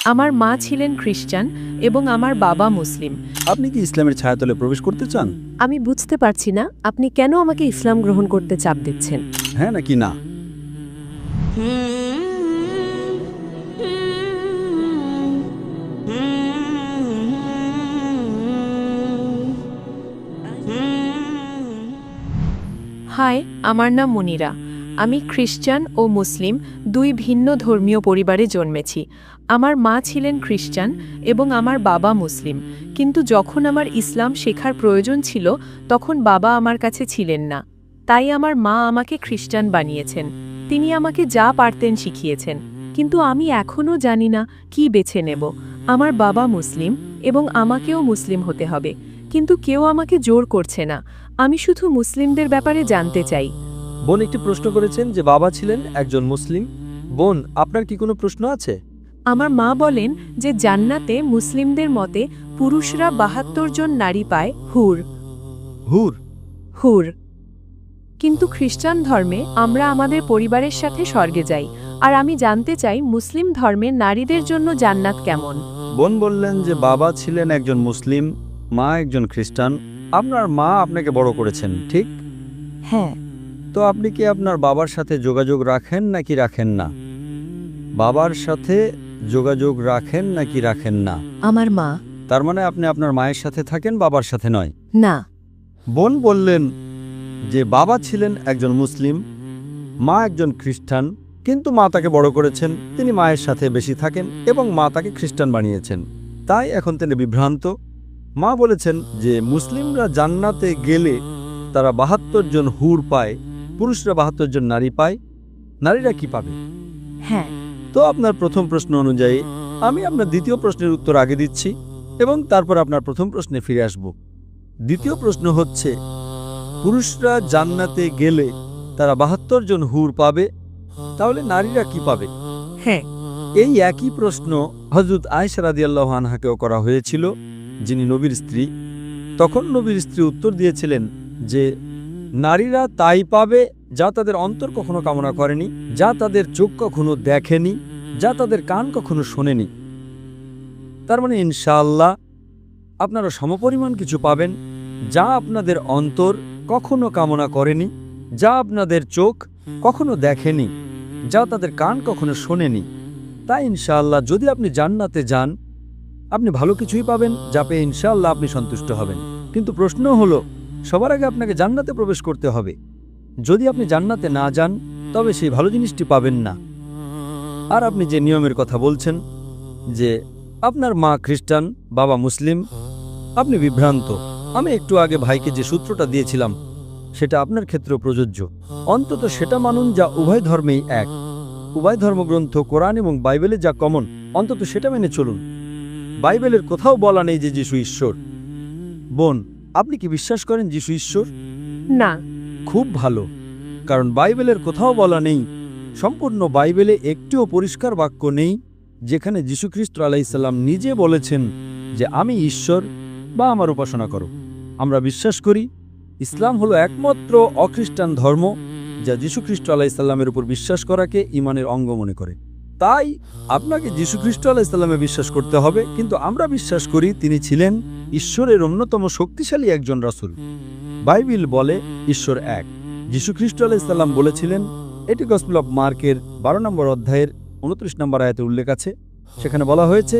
আমার মা ছিলেন খ্রিস্টান এবং আমার বাবা মুসলিম। আপনি কি ইসলামের ছায়াতলে প্রবেশ করতে চান? আমি বুঝতে পারছি না আপনি কেন আমাকে ইসলাম গ্রহণ করতে চাপ দিচ্ছেন। হ্যাঁ নাকি না? হাই, আমার নাম মুনিরা। আমি খ্রিস্টান ও মুসলিম দুই ভিন্ন ধর্মীয় পরিবারে জন্মেছি। আমার মা ছিলেন খ্রিস্টান এবং আমার বাবা মুসলিম, কিন্তু যখন আমার ইসলাম শেখার প্রয়োজন ছিল তখন বাবা আমার কাছে ছিলেন না। তাই আমার মা আমাকে খ্রিস্টান বানিয়েছেন। তিনি আমাকে যা পারতেন শিখিয়েছেন, কিন্তু আমি এখনও জানি না কি বেছে নেব। আমার বাবা মুসলিম এবং আমাকেও মুসলিম হতে হবে, কিন্তু কেউ আমাকে জোর করছে না। আমি শুধু মুসলিমদের ব্যাপারে জানতে চাই। বোন একটি প্রশ্ন করেছেন যে বাবা ছিলেন একজন মুসলিম। বোন, আপনার কি কোনো প্রশ্ন আছে? আমার মা বলেন যে জান্নাতে মুসলিমদের মতে পুরুষরা ৭২ জন নারী পায়, হুর হুর? হুর। কিন্তু খ্রিস্টান ধর্মে আমরা আমাদের পরিবারের সাথে স্বর্গে যাই, আর আমি জানতে চাই মুসলিম ধর্মে নারীদের জন্য জান্নাত কেমন। বোন বললেন যে বাবা ছিলেন একজন মুসলিম, মা একজন খ্রিস্টান। আপনার মা আপনাকে বড় করেছেন, ঠিক? হ্যাঁ। তো আপনি কি আপনার বাবার সাথে যোগাযোগ রাখেন নাকি রাখেন না? বাবার সাথে যোগাযোগ রাখেন নাকি রাখেন না? আমার মা। তার মানে আপনি আপনার মায়ের সাথে থাকেন, বাবার সাথে নয়? না। বোন বললেন যে বাবা ছিলেন একজন মুসলিম, মা একজন খ্রিস্টান, কিন্তু মা তাকে বড় করেছেন, তিনি মায়ের সাথে বেশি থাকেন এবং মা তাকে খ্রিস্টান বানিয়েছেন। তাই এখন তিনি বিভ্রান্ত। মা বলেছেন যে মুসলিমরা জান্নাতে গেলে তারা ৭২ জন হুর পায়, পুরুষরা ৭২ জন নারী পায়। নারীরা কি পাবে? হ্যাঁ। তো আপনার প্রথম প্রশ্ন অনুযায়ী আমি আপনার দ্বিতীয় প্রশ্নের উত্তর আগে দিচ্ছি এবং তারপর আপনার প্রথম প্রশ্নে ফিরে আসব। দ্বিতীয় প্রশ্ন হচ্ছে, পুরুষরা জান্নাতে গেলে তারা ৭২ জন হুর পাবে, তাহলে নারীরা কি পাবে? হ্যাঁ। এই একই প্রশ্ন হযরত আয়েশা রাদিয়াল্লাহু আনহাকেও করা হয়েছিল, যিনি নবীর স্ত্রী। তখন নবীর স্ত্রী উত্তর দিয়েছিলেন যে নারীরা তাই পাবে যা তাদের অন্তর কখনো কামনা করেনি, যা তাদের চোখ কখনো দেখেনি, যা তাদের কান কখনো শোনেনি। তার মানে ইনশাআল্লাহ আপনারা সমপরিমাণ কিছু পাবেন যা আপনাদের অন্তর কখনো কামনা করেনি, যা আপনাদের চোখ কখনো দেখেনি, যা তাদের কান কখনো শোনেনি। তাই ইনশাআল্লাহ যদি আপনি জান্নাতে যান, আপনি ভালো কিছুই পাবেন, যা পেয়ে ইনশাআল্লাহ আপনি সন্তুষ্ট হবেন। কিন্তু প্রশ্ন হলো, সবার আগে আপনাকে জান্নাতে প্রবেশ করতে হবে। যদি আপনি জান্নাতে না যান তবে সেই ভালো জিনিসটি পাবেন না। আর আপনি যে নিয়মের কথা বলছেন যে আপনার মা খ্রিস্টান, বাবা মুসলিম, আপনি বিভ্রান্ত। আমি একটু আগে ভাইকে যে সূত্রটা দিয়েছিলাম সেটা আপনার ক্ষেত্রেও প্রযোজ্য। অন্তত সেটা মানুন যা উভয় ধর্মেই এক। উভয় ধর্মগ্রন্থ কোরআন এবং বাইবেলে যা কমন, অন্তত সেটা মেনে চলুন। বাইবেলের কোথাও বলা নেই যে যিশু ঈশ্বর। বোন, আপনি কি বিশ্বাস করেন যিশু ঈশ্বর? না। খুব ভালো, কারণ বাইবেলের কোথাও বলা নেই, সম্পূর্ণ বাইবেলে একটিও পরিষ্কার বাক্য নেই যেখানে যীশু খ্রিস্ট আলাইহিস সালাম নিজে বলেছেন যে আমি ঈশ্বর বা আমার উপাসনা করো। আমরা বিশ্বাস করি ইসলাম হলো একমাত্র অখ্রিস্টান ধর্ম যা যীশু খ্রিস্ট আলাইহিস সালামের উপর বিশ্বাস করাকে ঈমানের অঙ্গ মনে করে। তাই আপনাকে যীশু খ্রিস্ট আলাইহিস সালামে বিশ্বাস করতে হবে, কিন্তু আমরা বিশ্বাস করি তিনি ছিলেন ঈশ্বরের অন্যতম শক্তিশালী একজন রাসূল। বাইবেল বলে ঈশ্বর এক। যীশু খ্রিস্ট আলাইহিস সালাম বলেছিলেন, এটি গসপেল অফ মার্কের 12 নম্বর অধ্যায়ের 29 নম্বর আয়াতে উল্লেখ আছে। সেখানে বলা হয়েছে,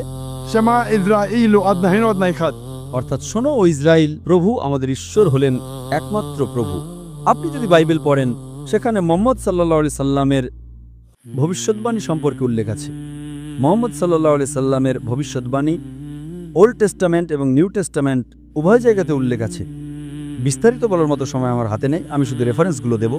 শেমা ইসরাঈল আদনাহিন আদনাইখাত, অর্থাৎ শোনো ও ইসরাইল, প্রভু আমাদের ঈশ্বর হলেন একমাত্র প্রভু। আপনি যদি বাইবেল পড়েন সেখানে মুহাম্মদ সাল্লাল্লাহু আলাইহি সাল্লামের ভবিষ্যৎবাণী সম্পর্কে উল্লেখ আছে। মুহাম্মদ সাল্লাল্লাহু আলাইহি সাল্লামের ভবিষ্যৎবাণী ওল্ড টেস্টামেন্ট এবং নিউ টেস্টামেন্ট উভয় জায়গাতে উল্লেখ আছে। বিস্তারিত বলার মতো সময় আমার হাতে নেই, আমি শুধু রেফারেন্সগুলো দেব।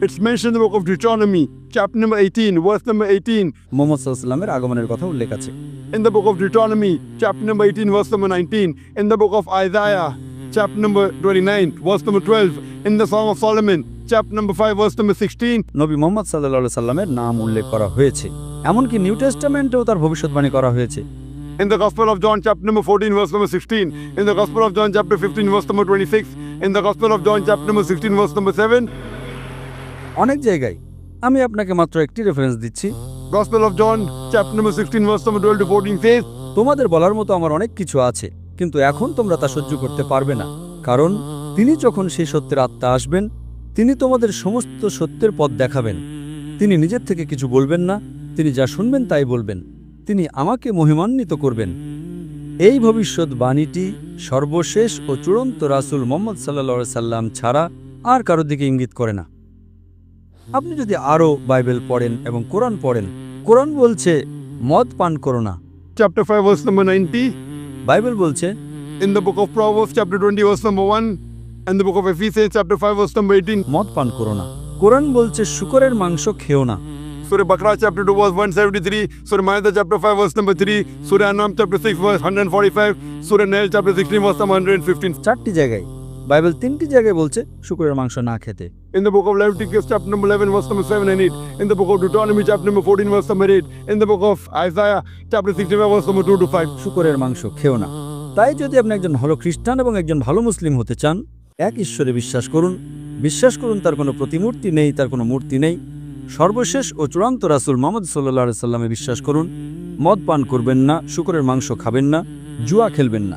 It's mentioned in the book of Deuteronomy, chapter number 18, verse number 18. Muhammad সাল্লাল্লাহু আলাইহি সাল্লামের আগমনের কথা উল্লেখ আছে। In the book of Deuteronomy, chapter number 18, verse number 19. In the book of Isaiah, chapter number 29, verse number 12. In the Song of Solomon, chapter number 5, verse number 16. নবী মুহাম্মদ সাল্লাল্লাহু আলাইহি সাল্লামের নাম উল্লেখ করা হয়েছে। এমনকি নিউ টেস্টামেন্টেও তার ভবিষ্যৎবাণী করা হয়েছে। In the Gospel of John, chapter number 14, verse number 16. In the Gospel of John, chapter 15, verse number 26. In the Gospel of John, chapter number 16, verse number 7. অনেক জায়গায়। আমি আপনাকে মাত্র একটি রেফারেন্স দিচ্ছি, Gospel of John, chapter number 16, verse number 12 to 14 says, তোমাদের বলার মতো আমার অনেক কিছু আছে, কিন্তু এখন তোমরা তা সহ্য করতে পারবে না, কারণ তিনি যখন সেই সত্যের আত্মা আসবেন, তিনি তোমাদের সমস্ত সত্যের পথ দেখাবেন। তিনি নিজের থেকে কিছু বলবেন না, তিনি যা শুনবেন তাই বলবেন। তিনি আমাকে মহিমান্বিত করবেন। এই ভবিষ্যৎবাণীটি সর্বশেষ ও চূড়ান্ত রাসূল মুহাম্মদ সাল্লাল্লাহু আলাইহি সাল্লাম ছাড়া আর কারো দিকে ইঙ্গিত করে না। আপনি যদি আরও বাইবেল পড়েন এবং কোরআন পড়েন, কোরআন বলছে মদ পান করো না। chapter 5, verse number 90, বাইবেল বলছে in the book of Proverbs, chapter 20, verse number 1, and the book of Ephesians, chapter 5, verse number 18, মদ পান করো না। কোরআন বলছে শূকরের মাংস খেও না। Surah Baqarah, chapter 2, verse 173, Surah Ma'idah, chapter 5, verse number 3, Surah An'am, chapter 6, verse 145, Surah Nahl, chapter 16, verse number 115. চারটি জায়গায়, বাইবেল তিনটি জায়গায় বলছে শূকরের মাংস না খেতে। In the book of Leviticus, chapter number 11, verse number 7 and 8. In the book of Deuteronomy, chapter number 14, verse number 8. In the book of Isaiah, chapter 65, verse number 2 to 5. শূকরের মাংস খেও না। তাই যদি আপনি একজন ভালো খ্রিস্টান এবং একজন ভালো মুসলিম হতে চান, এক ঈশ্বরে বিশ্বাস করুন। বিশ্বাস করুন তার কোনো প্রতিমূর্তি নেই, তার কোনো মূর্তি নেই। সর্বশেষ ও চূড়ান্ত রাসূল মুহাম্মদ সাল্লাল্লাহু আলাইহি সাল্লামে বিশ্বাস করুন। মদ পান করবেন না, শূকরের মাংস খাবেন না, জুয়া খেলবেন না।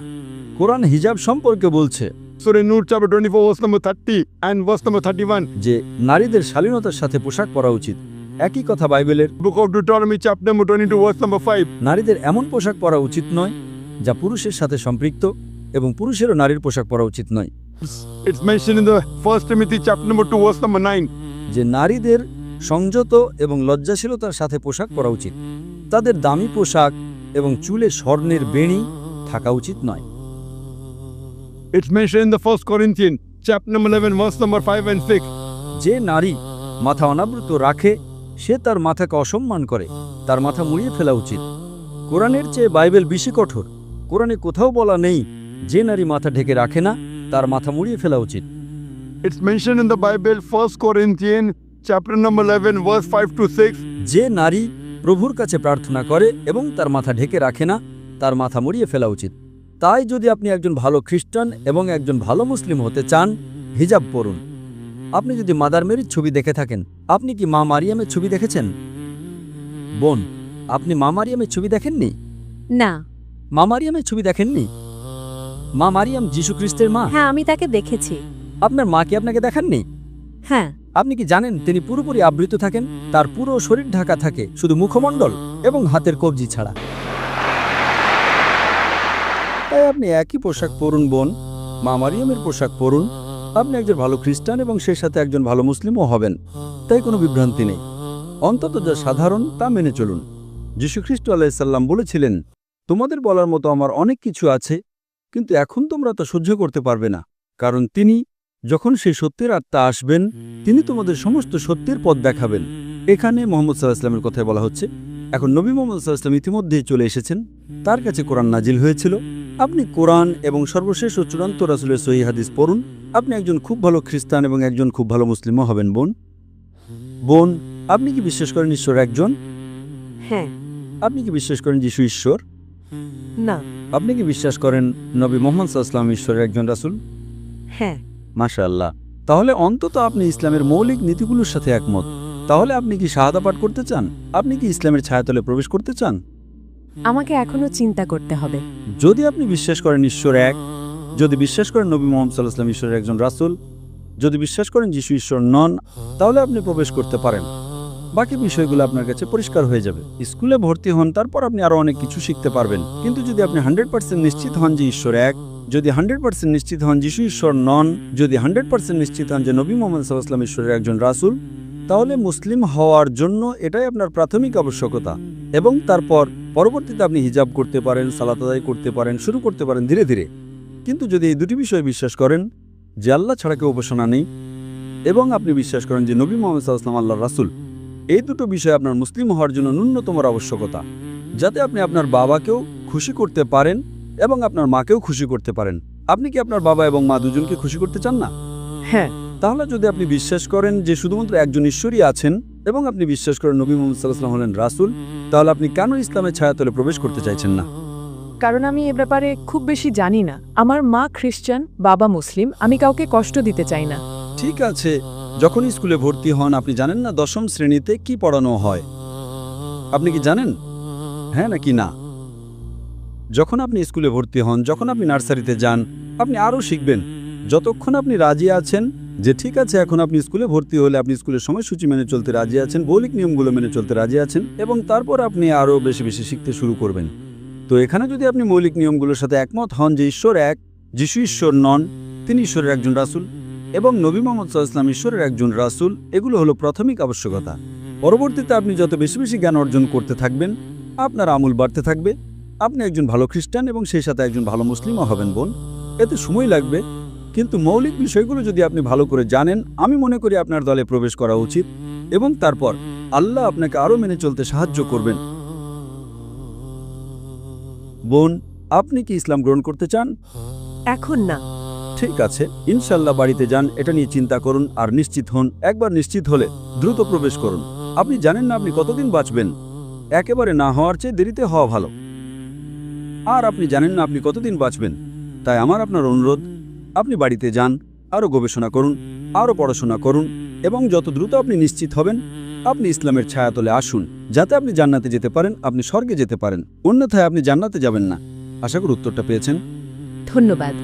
কোরআন হিজাব সম্পর্কে বলছে Surah Nur, chapter 24, verse number 30 and verse number 31. যে নারীদের শালীনতার সাথে পোশাক পরা উচিত। একই কথা বাইবেলের Book of Deuteronomy, chapter number 22, verse number 5. নারীদের এমন পোশাক পরা উচিত নয় যা পুরুষের সাথে সম্পৃক্ত, এবং পুরুষেরও নারীর পোশাক পরা উচিত নয়। It's mentioned in the 1 Timothy, chapter number 2, verse number 9. যে নারীদের সংযত এবং লজ্জাশীলতার সাথে পোশাক পরা উচিত। তাদের দামি পোশাক এবং চুলে স্বর্ণের বেণী থাকা উচিত নয়। It's mentioned in the 1 Corinthians, chapter number 11, verse number 5 and 6. যে নারী মাথা অনাবৃত রাখে সে তার মাথাকে অসম্মান করে, তার মাথা মুড়িয়ে ফেলা উচিত। কোরআনের চেয়ে বাইবেল বেশি কঠোর। কোরআনে কোথাও বলা নেই যে নারী মাথা ঢেকে রাখে না তার মাথা মুড়িয়ে ফেলা উচিত। It's mentioned in the Bible, 1 Corinthians, chapter number 11, verse 5 to 6. যে নারী প্রভুর কাছে প্রার্থনা করে এবং তার মাথা ঢেকে রাখে না তার মাথা মুড়িয়ে ফেলা উচিত। তাই যদি আপনি একজন ভালো খ্রিস্টান এবং একজন ভালো মুসলিম হতে চান, হিজাব পরুন। আপনি যদি মাদার মেরির ছবি দেখে থাকেন, আপনি কি মা মারিয়ামের ছবি দেখেছেন? বোন, আপনি মা মারিয়ামের ছবি দেখেননি? না। মা মারিয়ামের ছবি দেখেননি? মা মারিয়াম যীশু খ্রিস্টের মা। হ্যাঁ, আমি তাকে দেখেছি। আপনার মা কি আপনাকে দেখাননি? হ্যাঁ। আপনি কি জানেন তিনি পুরোপুরি আবৃত থাকেন? তার পুরো শরীর ঢাকা থাকে শুধু মুখমণ্ডল এবং হাতের কবজি ছাড়া। তাই আপনি একই পোশাক পরুন বোন, মা মারিয়ামের পোশাক পরুন। আপনি একজন ভালো খ্রিস্টান এবং সেই সাথে একজন ভালো মুসলিমও হবেন। তাই কোনো বিভ্রান্তি নেই। অন্তত যা সাধারণ তা মেনে চলুন। যীশু খ্রিস্ট আলাইহিস সালাম বলেছিলেন, তোমাদের বলার মতো আমার অনেক কিছু আছে, কিন্তু এখন তোমরা তা সহ্য করতে পারবে না, কারণ তিনি যখন সেই সত্যের আত্মা আসবেন তিনি তোমাদের সমস্ত সত্যের পথ দেখাবেন। এখানে মুহাম্মদ সাল্লাল্লাহু আলাইহি ওয়াসাল্লামের কথাই বলা হচ্ছে। এখন নবী মুহাম্মদ সাল্লাল্লাহু আলাইহি ওয়াসাল্লাম ইতিমধ্যেই চলে এসেছেন, তার কাছে কোরআন নাজিল হয়েছিল। আপনি কোরআন এবং সর্বশেষ ও চূড়ান্ত রাসূলের সহিহ হাদিস পড়ুন। আপনি একজন খুব ভালো খ্রিস্টান এবং একজন খুব ভালো মুসলিমও হবেন। বোন, আপনি কি বিশ্বাস করেন ঈশ্বর একজন? হ্যাঁ। আপনি কি বিশ্বাস করেন যিশু ঈশ্বর? না। আপনি কি বিশ্বাস করেন নবী মুহাম্মদ সাল্লাল্লাহু আলাইহি ওয়াসাল্লাম ঈশ্বরের একজন রাসূল? হ্যাঁ। মাশাআল্লাহ। তাহলে অন্তত আপনি ইসলামের মৌলিক নীতিগুলোর সাথে একমত। তাহলে আপনি কি শাহাদা পাঠ করতে চান? আপনি কি ইসলামের ছায়াতলে প্রবেশ করতে চান? আমাকে এখনো চিন্তা করতে হবে। যদি আপনি বিশ্বাস করেন ঈশ্বর এক, যদি বিশ্বাস করেন নবী মুহাম্মদ সাল্লাল্লাহু আলাইহি ওয়াসাল্লাম ঈশ্বরের একজন রাসূল, যদি বিশ্বাস করেন যিশু ঈশ্বর নন, তাহলে আপনি প্রবেশ করতে পারেন। বাকি বিষয়গুলো আপনার কাছে পরিষ্কার হয়ে যাবে। স্কুলে ভর্তি হন, তারপর আপনি আরও অনেক কিছু শিখতে পারবেন। কিন্তু যদি আপনি 100% নিশ্চিত হন যে ঈশ্বর এক, যদি 100% নিশ্চিত হন যিশু ঈশ্বর নন, যদি 100% নিশ্চিত হন যে নবী মুহাম্মদ সাল্লাল্লাহু আলাইহি ওয়াসাল্লাম ঈশ্বরের একজন রাসূল, তাহলে মুসলিম হওয়ার জন্য এটাই আপনার প্রাথমিক আবশ্যকতা। এবং তারপর পরবর্তীতে আপনি হিজাব করতে পারেন, সালাত আদায় করতে পারেন, শুরু করতে পারেন ধীরে ধীরে। কিন্তু যদি এই দুটি বিষয়ে বিশ্বাস করেন যে আল্লাহ ছাড়া কেউ উপাসনা নেই, এবং আপনি বিশ্বাস করেন যে নবী মুহাম্মদ সাল্লাল্লাহু আলাইহি ওয়াসাল্লাম আল্লাহর রাসূল, এই দুটো বিষয় আপনার মুসলিম হওয়ার জন্য ন্যূনতম আবশ্যকতা, যাতে আপনি আপনার বাবাকেও খুশি করতে পারেন এবং আপনার মাকেও খুশি করতে পারেন। আপনি কি আপনার বাবা এবং মা দুজনকে খুশি করতে চান না? হ্যাঁ। তাহলে যদি আপনি বিশ্বাস করেন যে শুধুমাত্র একজন ঈশ্বরই আছেন এবং আপনি বিশ্বাস করেন নবী মুহাম্মদ সাল্লাল্লাহু আলাইহি ওয়াসাল্লাম হলেন রাসূল, তাহলে আপনি কেন ইসলামের ছায়াতলে প্রবেশ করতে চাইছেন না? কারণ আমি এ ব্যাপারে খুব বেশি জানি না। আমার মা খ্রিস্টান, বাবা মুসলিম, আমি কাউকে কষ্ট দিতে চাই না। ঠিক আছে, যখন স্কুলে ভর্তি হন আপনি জানেন না 10ম শ্রেণীতে কি পড়ানো হয়। আপনি কি জানেন হ্যাঁ নাকি না? যখন আপনি স্কুলে ভর্তি হন, যখন আপনি নার্সারিতে যান, আপনি আরও শিখবেন। যতক্ষণ আপনি রাজি আছেন যে ঠিক আছে এখন আপনি স্কুলে ভর্তি হলে আপনি স্কুলের সময়সূচি মেনে চলতে রাজি আছেন, মৌলিক নিয়মগুলো মেনে চলতে রাজি আছেন, এবং তারপর আপনি আরও বেশি বেশি শিখতে শুরু করবেন। তো এখানে যদি আপনি মৌলিক নিয়মগুলোর সাথে একমত হন যে ঈশ্বর এক, যিশু ঈশ্বর নন, তিনি ঈশ্বরের একজন রাসূল, এবং নবী মুহাম্মদ সাল্লাল্লাহু আলাইহি ওয়াসাল্লাম ঈশ্বরের একজন রাসূল, এগুলো হলো প্রাথমিক আবশ্যকতা। পরবর্তীতে আপনি যত বেশি বেশি জ্ঞান অর্জন করতে থাকবেন, আপনার আমল বাড়তে থাকবে, আপনি একজন ভালো খ্রিস্টান এবং সেই সাথে একজন ভালো মুসলিমও হবেন বোন। এতে সময় লাগবে, কিন্তু মৌলিক বিষয়গুলো যদি আপনি ভালো করে জানেন, আমি মনে করি আপনার দলে প্রবেশ করা উচিত, এবং তারপর আল্লাহ আপনাকে আরও মেনে চলতে সাহায্য করবেন। বোন, আপনি কি ইসলাম গ্রহণ করতে চান? এখন না। ঠিক আছে, ইনশাল্লাহ বাড়িতে যান, এটা নিয়ে চিন্তা করুন আর নিশ্চিত হন। একবার নিশ্চিত হলে দ্রুত প্রবেশ করুন। আপনি জানেন না আপনি কতদিন বাঁচবেন, একেবারে না হওয়ার চেয়ে দেরিতে হওয়া ভালো। আর আপনি জানেন না আপনি কতদিন বাঁচবেন, তাই আমার আপনার অনুরোধ, আপনি বাড়িতে যান, আরও গবেষণা করুন, আরও পড়াশোনা করুন, এবং যত দ্রুত আপনি নিশ্চিত হবেন আপনি ইসলামের ছায়াতলে আসুন, যাতে আপনি জান্নাতে যেতে পারেন, আপনি স্বর্গে যেতে পারেন। অন্যথায় আপনি জান্নাতে যাবেন না। আশা করি উত্তরটা পেয়েছেন। ধন্যবাদ।